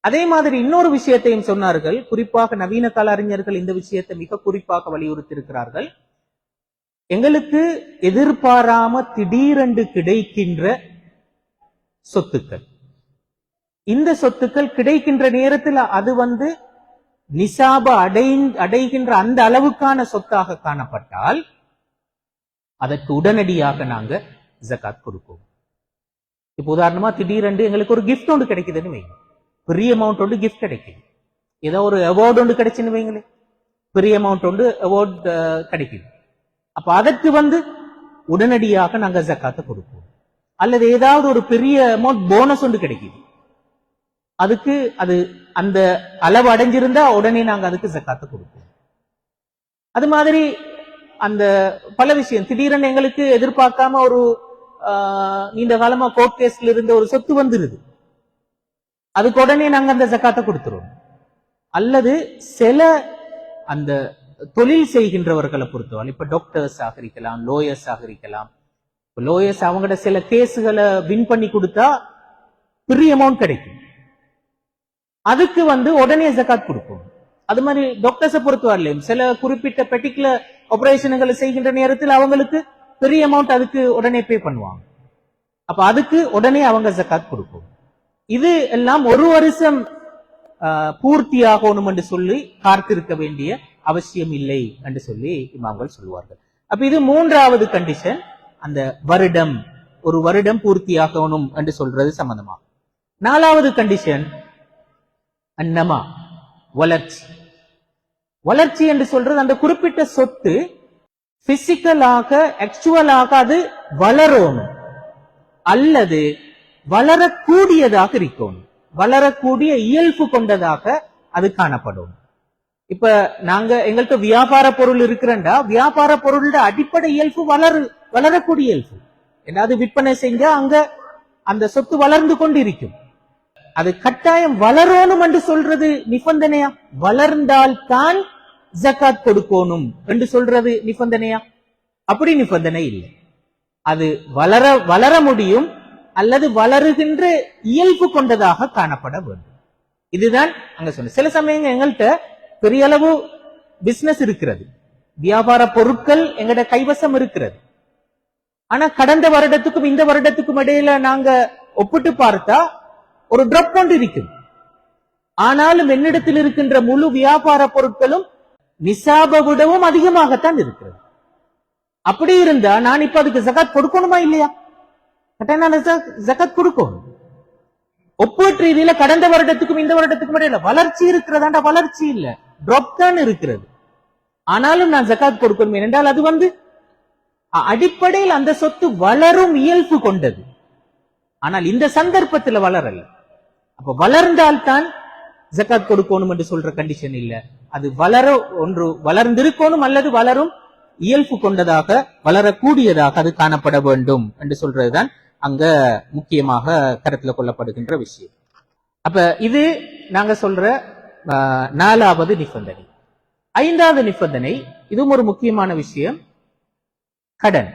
அதே மாதிரி இன்னொரு விஷயத்தையும் சொன்னார்கள். குறிப்பாக நவீன கால அறிஞர்கள் இந்த விஷயத்தை மிக குறிப்பாக வலியுறுத்தி இருக்கிறார்கள். எங்களுக்கு எதிர்பாராம திடீரென்று கிடைக்கின்ற சொத்துக்கள், இந்த சொத்துக்கள் கிடைக்கின்ற நேரத்தில் அது நிசாப அடைகின்ற அந்த அளவுக்கான சொத்தாக காணப்பட்டால் அதற்கு உடனடியாக நாங்க ஜகாத் கொடுப்போம். இப்ப உதாரணமா திடீரென்று எங்களுக்கு ஒரு கிஃப்ட் ஒன்று கிடைக்குதுன்னு வைங்க, பெரிய அமௌண்ட் ஒன்று கிஃப்ட் கிடைக்குது. ஏதோ ஒரு அவார்டு ஒன்று கிடைச்சுன்னு வைங்களே, பெரிய அமௌண்ட் ஒன்று அவார்டு கிடைக்குது. அப்ப அதற்கு உடனடியாக நாங்க ஜகாத்தை கொடுப்போம். அல்லது ஏதாவது ஒரு பெரிய அமௌண்ட் போனஸ் ஒன்று கிடைக்குது, அதுக்கு அது அந்த அளவு அடைஞ்சிருந்தா உடனே நாங்க அதுக்கு ஜகாத்தை கொடுப்போம். அது மாதிரி அந்த பல விஷயம் திடீரென எங்களுக்கு எதிர்பார்க்காம ஒரு நீண்ட காலமா கோர்ட் கேஸ்ல இருந்த ஒரு சொத்து வந்துருது, அதுக்கு உடனே நாங்க அந்த ஜகாத்தை கொடுத்துருவோம். அல்லது சில அந்த தொழில் செய்கின்றவர்களை பொறுத்தவரை, இப்ப டாக்டர்ஸ் ஆக இருக்கலாம், லோயர்ஸ் ஆக இருக்கலாம். லோயர்ஸ் அவங்களோட சில கேஸுகளை வின் பண்ணி கொடுத்தா பெரிய அமௌண்ட் கிடைக்கும், அதுக்கு உடனே ஜகாத் கொடுப்போம். அது மாதிரி டாக்டர்ஸை பொறுத்தவரையிலும் சில குறிப்பிட்ட பெர்டிகுலர் ஆபரேஷன்களை செய்கின்ற நேரத்தில் அவங்களுக்கு பெரிய அமௌண்ட் அதுக்கு உடனே பே பண்ணுவாங்க. அப்ப அதுக்கு உடனே அவங்க ஜகாத் கொடுப்போம். இது எல்லாம் ஒரு வருஷம் பூர்த்தியாகணும் என்று சொல்லி காத்திருக்க வேண்டிய அவசியம் இல்லை என்று சொல்லி இமாம்கள் சொல்லுவார்கள். அப்ப இது மூன்றாவது கண்டிஷன், அந்த வருடம், ஒரு வருடம் பூர்த்தியாகணும் என்று சொல்றது சம்பந்தமா. நாலாவது கண்டிஷன் அன்னமா, வளர்ச்சி. வளர்ச்சி என்று சொல்றது அந்த குறிப்பிட்ட சொத்து பிசிக்கலாக ஆக்சுவலாக அது வளரணும் அல்லது வளரக்கூடியதாக இருக்கணும், வளரக்கூடிய இயல்பு கொண்டதாக அது காணப்படும். இப்ப நாங்க எங்கள்கிட்ட வியாபார பொருள் இருக்கிறண்டா, வியாபார பொருளோட அடிப்படை இயல்பு வளரக்கூடிய இயல்பு. ஏதாவது விற்பனை செஞ்சா அங்க அந்த சொத்து வளர்ந்து கொண்டு இருக்கும். அது கட்டாயம் வளரணும் என்று சொல்றது நிபந்தனையா? வளர்ந்தால் தான் ஜகாத் கொடுக்கணும் என்று சொல்றது நிபந்தனையா? அப்படி நிபந்தனை இல்லை. அது வளர முடியும் அல்லது வளருகின்ற இயல்பு கொண்டதாக காணப்பட வேண்டும். இதுதான் அங்க சொன்ன. சில சமயங்கள் எங்கள்கிட்ட பெரிய அளவு பிசினஸ் இருக்கிறது, வியாபார பொருட்கள் எங்கட கைவசம் இருக்கிறது. ஆனா கடந்த வருடத்துக்கும் இந்த வருடத்துக்கும் இடையில நாங்க ஒப்பிட்டு பார்த்தா ஒரு டிராப் ஒன்று இருக்கும். ஆனாலும் என்னிடத்தில் இருக்கின்ற முழு வியாபார பொருட்களும் நிசாபை விடவும் அதிகமாகத்தான் இருக்கிறது. அப்படி இருந்தா நான் இப்ப அதுக்கு ஜகாத் கொடுக்கணுமா இல்லையா? ஜகாத் கொடுக்கணும். ஒப்பீட்டு ரீதியில கடந்த வருடத்துக்கும் இந்த வருடத்துக்கும் இடையில வளர்ச்சி இருக்கிறதாண்டா? வளர்ச்சி இல்ல, டிராப் தான் இருக்கிறது. ஆனாலும் நான் ஜகாத் கொடுக்கணும் என்றால் அது அடிப்படையில் அந்த சொத்து வளரும் இயல்பு கொண்டது. ஆனால் இந்த சந்தர்ப்பத்தில் வளரல. அப்ப வளர்ந்தால்தான் ஜகாத் கொடுக்கணும் என்று சொல்ற கண்டிஷன் இல்ல. அது ஒன்று வளர்ந்திருக்கணும் அல்லது வளரும் இயல்பு கொண்டதாக, வளரக்கூடியதாக அது காணப்பட வேண்டும் என்று சொல்றதுதான் அங்க முக்கியமாக கருத்துல கொள்ளப்படுகின்ற விஷயம். அப்ப இது நாங்க சொல்ற நாலாவது நிபந்தனை. ஐந்தாவது நிபந்தனை, இதுவும் ஒரு முக்கியமான விஷயம், கடன்.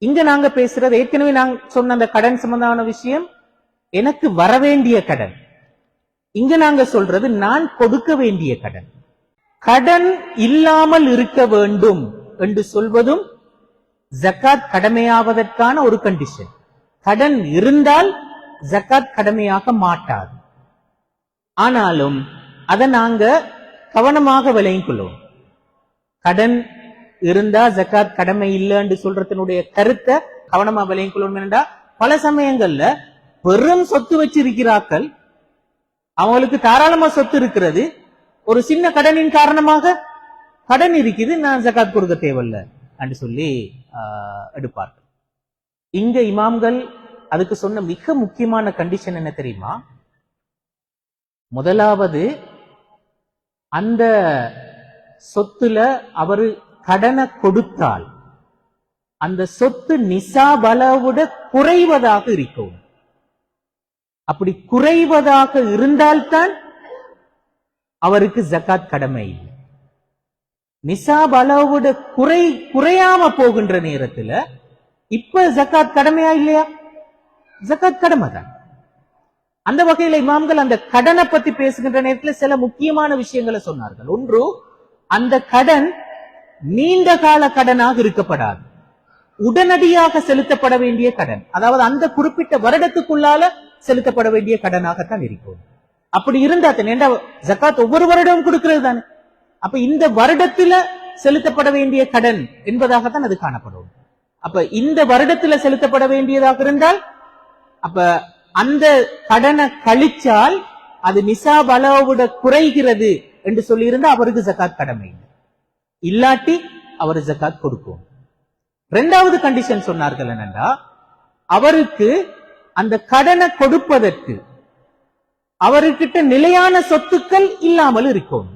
இங்க நாங்க பேசுறது ஏற்கனவே நாங்க சொன்ன அந்த கடன் சம்பந்தமான விஷயம், எனக்கு வரவேண்டிய கடன். இங்க நாங்க சொல்றது நான் கொடுக்க வேண்டிய கடன். கடன் இல்லாமல் இருக்க வேண்டும் என்று சொல்வதும் ஜகாத் கடமையாவதற்கான ஒரு கண்டிஷன். கடன் இருந்தால் ஜகாத் கடமையாக மாட்டாது. ஆனாலும் அதை நாங்க கவனமாக விளங்கிக் கொள்ளுவோம். கடன் இருந்தா ஜகாத் கடமை இல்லைன்னு சொல்றதனுடைய கருத்தை கவனமா விளங்கிக் கொள்ளணும். என்றா பல சமயங்கள்ல பெரும் சொத்து வச்சிருக்கிறார்கள், அவங்களுக்கு தாராளமா சொத்து இருக்கிறது, ஒரு சின்ன கடனின் காரணமாக கடன் இருக்குது, நான் ஜகாத் கொடுக்க தேவையில்லை என்று சொல்லி எடுப்பார்கள். இங்க இமாம்கள் அதுக்கு சொன்ன மிக முக்கியமான கண்டிஷன் என்ன தெரியுமா? முதலாவது, அந்த சொத்துல அவரு கடனை கொடுத்தால் அந்த சொத்து நிசாப் அளவுட குறைவதாக இருக்கும். அப்படி குறைவதாக இருந்தால்தான் அவருக்கு ஜகாத் கடமை இல்லை. நிசாப் அளவுட குறையாம போகின்ற நேரத்துல இப்ப ஜகாத் கடமையா இல்லையா? ஜகாத் கடமை தான். அந்த வகையில இமாம்கள் அந்த கடனை பத்தி பேசுகின்ற நேரத்தில் சில முக்கியமான விஷயங்களை சொன்னார்கள். ஒன்று, அந்த கடன் நீண்ட கால கடனாக இருக்கப்படாது, உடனடியாக செலுத்தப்பட வேண்டிய கடன். அதாவது அந்த குறிப்பிட்ட வருடத்துக்குள்ளால செலுத்தப்பட வேண்டிய கடனாகத்தான் இருக்கும். அப்படி இருந்தா ஜகாத் ஒவ்வொரு வருடமும் கொடுக்கிறது தானே. அப்ப இந்த வருடத்துல செலுத்தப்பட வேண்டிய கடன் என்பதாகத்தான் அது காணப்படும். அப்ப இந்த வருடத்துல செலுத்தப்பட வேண்டியதாக இருந்தால் அப்ப அந்த கடனை கழிச்சால் அது நிசாப் அளவோட குறைகிறது என்று சொல்லி இருந்தா அவருக்கு ஜகாத் கடமை இல்லை. இல்லாட்டி அவர் ஜகாத் கொடுக்கும். இரண்டாவது கண்டிஷன் சொன்னார்கள் என்னன்னா, அவருக்கு அந்த கடனை கொடுப்பதற்கு அவர்கிட்ட நிலையான சொத்துக்கள் இல்லாமல் இருக்கும்.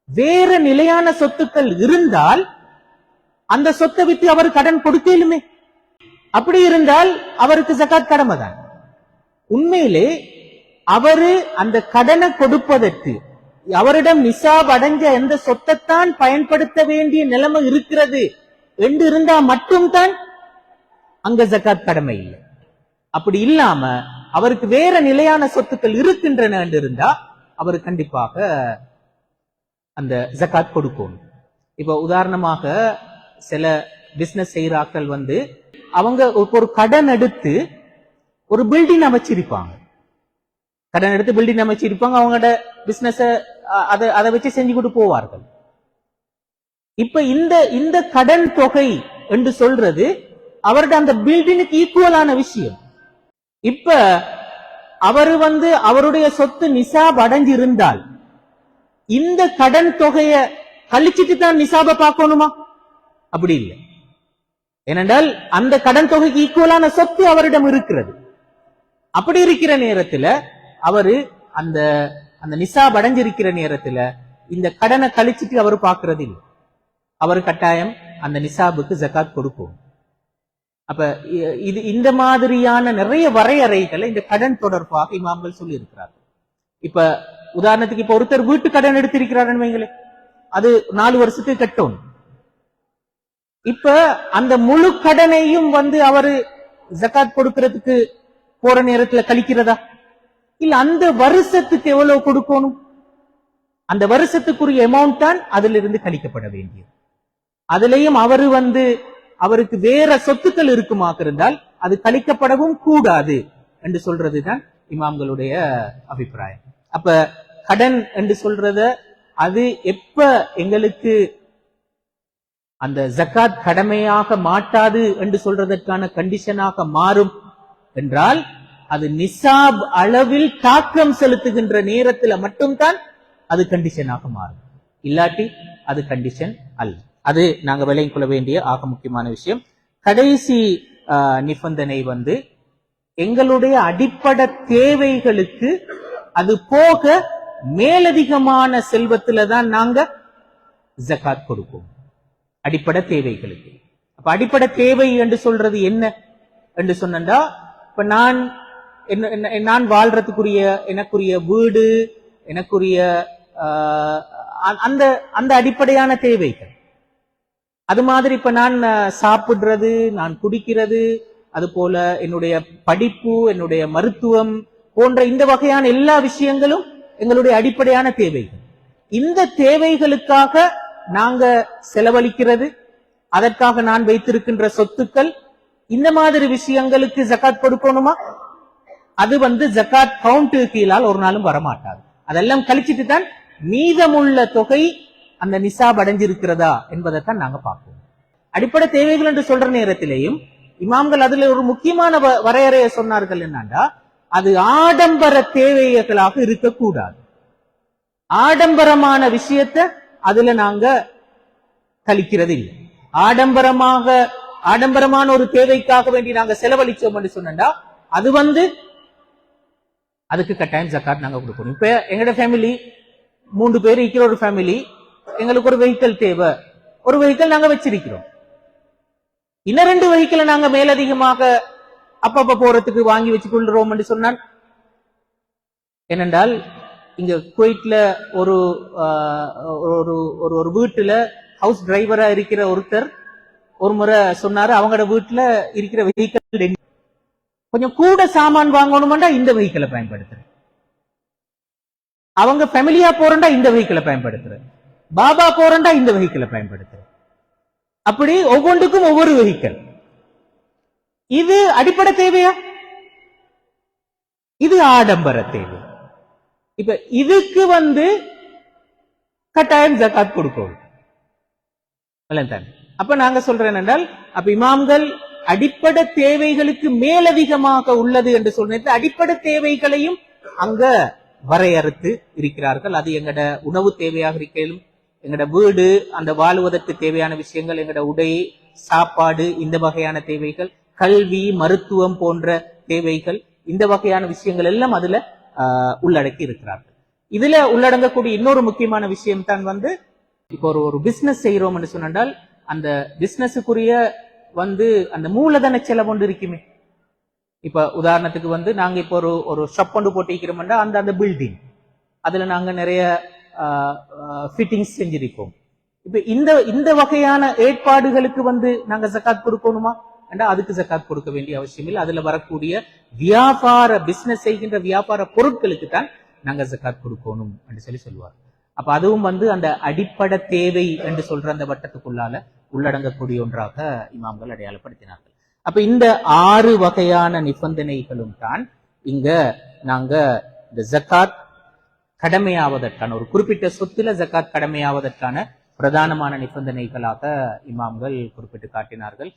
வேற நிலையான சொத்துக்கள் இருந்தால் அந்த சொத்தை விட்டு அவர் கடன் கொடுக்கலுமே. அப்படி இருந்தால் அவருக்கு ஜகாத் கடமை தான். உண்மையிலே அவரு அந்த கடனை கொடுப்பதற்கு அவரிடம் நிசாப் அடைஞ்ச எந்த சொத்தைத்தான் பயன்படுத்த வேண்டிய நிலைமை இருக்கிறது என்று இருந்தா மட்டும்தான் அங்க ஜகாத் கடமை இல்லை. அப்படி இல்லாம அவருக்கு வேற நிலையான சொத்துக்கள் இருக்கின்றன என்று இருந்தா அவர் கண்டிப்பாக அந்த ஜகாத் கொடுக்கணும். இப்ப உதாரணமாக சில பிசினஸ் செய்யறாக்கள் அவங்க ஒரு கடன் எடுத்து ஒரு பில்டிங் அமைச்சிருப்பாங்க. கடன் எடுத்து பில்டிங் அமைச்சிருப்பாங்க. அவங்களோட பிசினஸ் அதை வச்சு செஞ்சு கொண்டு போவார்கள். இப்ப இந்த கடன் தொகை என்று சொல்றது அவருடைய அந்த பில்டிங்க்கு ஈக்குவலான விஷயம். இப்ப அவரு அவருடைய சொத்து நிசாப் அடைஞ்சிருந்தால் இந்த கடன் தொகைய கழிச்சிட்டு தான் நிசாப பார்க்கணுமா? அப்படி இல்லை. ஏனென்றால் அந்த கடன் தொகைக்கு ஈக்குவலான சொத்து அவரிடம் இருக்கிறது. அப்படி இருக்கிற நேரத்துல அவரு அந்த அந்த நிசாப் அடைஞ்சிருக்கிற நேரத்துல இந்த கடனை கழிச்சிட்டு அவர் பார்க்கறது இல்லை. அவர் கட்டாயம் அந்த நிசாபுக்கு ஜகாத் கொடுக்கும். அப்ப இது இந்த மாதிரியான நிறைய வரையறைகளை இந்த கடன் தொடர்பாக இமாம்கள் சொல்லி இருக்கிறார்கள். இப்ப உதாரணத்துக்கு இப்ப ஒருத்தர் வீட்டு கடன் எடுத்திருக்கிறாருன்னு வைங்களே, அது 4 வருஷத்துக்கு கட்டணும். இப்ப அந்த முழு கடனையும் அவரு ஜகாத் கொடுக்கிறதுக்கு போற நேரத்துல கழிக்கிறதா? இல்ல அந்த வருஷத்துக்கு எவ்வளவு கொடுக்கணும்? அந்த வருஷத்துக்குரிய அமௌண்ட் தான் அதுல இருந்து கழிக்கப்பட வேண்டியது. அதுலயும் அவரு அவருக்கு வேற சொத்துக்கள் இருக்குமாக இருந்தால் அது கழிக்கப்படவும் கூடாது என்று சொல்றதுதான் இமாம்களுடைய அபிப்பிராயம். அப்ப கடன் என்று சொல்றத அது எப்ப எங்களுக்கு அந்த ஜகாத் கடமையாக மாட்டாது என்று சொல்றதற்கான கண்டிஷனாக மாறும் என்றால் அது நிசாப் அளவில் தாக்கம் செலுத்துகின்ற நேரத்தில் மட்டும்தான் அது கண்டிஷனாக மாறும். இல்லாட்டி அது கண்டிஷன் அல்ல. அது நாங்க விலையும் கொள்ள வேண்டிய ஆக முக்கியமான விஷயம். கடைசி நிபந்தனை எங்களுடைய அடிப்படை தேவைகளுக்கு அது போக மேலதிகமான செல்வத்துல தான் நாங்க ஜகாத் கொடுப்போம். அடிப்படை தேவைகளுக்கு. அப்ப அடிப்படை தேவை என்று சொல்றது என்ன என்று சொன்னா, இப்ப நான் வாழ்றதுக்குரிய எனக்குரிய வீடு, எனக்குரிய அந்த அடிப்படையான தேவைகள். அது மாதிரி இப்ப நான் சாப்பிடுறது, நான் குடிக்கிறது, அது போல என்னுடைய படிப்பு, என்னுடைய மருத்துவம் போன்ற இந்த வகையான எல்லா விஷயங்களும் எங்களுடைய அடிப்படையான தேவைகள். இந்த தேவைகளுக்காக நாங்க செலவழிக்கிறது, அதற்காக நான் வைத்திருக்கின்ற சொத்துக்கள், இந்த மாதிரி விஷயங்களுக்கு ஜகாத் கொடுக்கணுமா? அது ஜகாத் கவுண்ட் கீழால் ஒரு நாளும் வரமாட்டாது. அதெல்லாம் கழிச்சிட்டு தான் மீதமுள்ள தொகை அந்த நிசாப் அடைஞ்சிருக்கிறதா என்பதைத்தான் நாங்க பார்ப்போம். அடிப்படை தேவைகள் என்று சொல்ற நேரத்திலேயும் இமாம்கள் அதுல ஒரு முக்கியமான வரையறையை சொன்னார்கள். என்னன்னா, அது ஆடம்பர தேவைகளாக இருக்கக்கூடாது. ஆடம்பரமான விஷயத்தை அதுல நாங்க கழிக்கிறது இல்லை. ஆடம்பரமான ஒரு தேவைக்காக வேண்டி நாங்க செலவழிச்சோம் என்று சொன்னா அது அதுக்கு கட்டாயம் ஜக்காத் நாங்க கொடுக்கணும். இப்ப எங்களோட ஃபேமிலி 3 பேர் இருக்கிற ஒரு ஃபேமிலி, எங்களுக்கு ஒரு வெஹிக்கிள் தேவை, ஒரு வெஹிக்கிள் நாங்க வச்சிருக்கிறோம். இன்னும் 2 வெஹிக்கிளை நாங்க மேலதிகமாக அப்பப்ப போறதுக்கு வாங்கி வச்சு கொள்றோம் என்று சொன்னால், ஏனென்றால் இங்க குவைட்ல ஒரு ஒரு வீட்டுல ஹவுஸ் டிரைவரா இருக்கிற ஒருத்தர் ஒரு முறை சொன்னாரு, அவங்களோட வீட்டுல இருக்கிற வெஹிக்கிள் கொஞ்சம் கூட சாமான் வாங்கணும்னா இந்த வெஹிக்கிளை பயன்படுத்துறேன், அவங்க ஃபேமிலியா போறண்டா இந்த வெஹிக்கிளை பயன்படுத்துறேன், பாபா போறண்டா இந்த வெஹிக்கிளை பயன்படுத்துறேன். அப்படி ஒவ்வொன்றுக்கும் ஒவ்வொரு வெஹிக்கிள். இது அடிப்படை தேவையா? இது ஆடம்பர தேவை. இப்ப இதுக்கு கட்டாயம் ஜகாத் கொடுக்கணும். அப்ப நாங்க சொல்றேன் என்றால், அப்ப இமாம்கள் அடிப்படை தேவைகளுக்கு மேலதிகமாக உள்ளது என்று சொல்றது, அடிப்படை தேவைகளையும் அங்க வரையறுத்து இருக்கிறார்கள். அது எங்கட உணவு தேவையாக இருக்கையிலும், எங்கட வீடு, அந்த வாழ்வதற்கு தேவையான விஷயங்கள், எங்கட உடை, சாப்பாடு, இந்த வகையான தேவைகள், கல்வி, மருத்துவம் போன்ற தேவைகள், இந்த வகையான விஷயங்கள் எல்லாம் அதுல உள்ளடக்கி இருக்கிறார்கள். இதுல உள்ளடங்கக்கூடிய இன்னொரு முக்கியமான விஷயம் தான் இப்போ ஒரு பிசினஸ் செய்யறோம் என்று சொன்னால், அந்த பிசினஸுக்குரிய அந்த மூலதன செலவு ஒன்று இருக்குமே. இப்ப உதாரணத்துக்கு நாங்க இப்போ ஒரு ஷாப் கொண்டு போட்டிருக்கிறோம்னா, அந்த பில்டிங் அதுல நாங்க நிறைய ஃபிட்டிங்ஸ் செஞ்சிருக்கோம். இப்ப இந்த வகையான ஏற்பாடுகளுக்கு நாங்க ஜகாத் கொடுக்கணுமா? அதுக்கு ஜகாத் கொடுக்க வேண்டிய அவசியம் இல்லை. அதுல வரக்கூடிய வியாபார பிசினஸ் செய்கின்ற வியாபார பொருட்களுக்கு தான் நாங்க ஜகாத் கொடுக்கணும் என்று சொல்லுவார். அப்ப அதுவும் அந்த அடிப்படை தேவை என்று சொல்ற அந்த வட்டத்துக்குள்ளால உள்ளடங்கக்கூடிய ஒன்றாக இமாம்கள் அடையாளப்படுத்தினார்கள். அப்ப இந்த 6 வகையான நிபந்தனைகளும் தான் இங்க நாங்க இந்த ஜகாத் கடமையாவதற்கான, ஒரு குறிப்பிட்ட சொத்துல ஜகாத் கடமையாவதற்கான பிரதானமான நிபந்தனைகளாக இமாம்கள் குறிப்பிட்டு காட்டினார்கள்.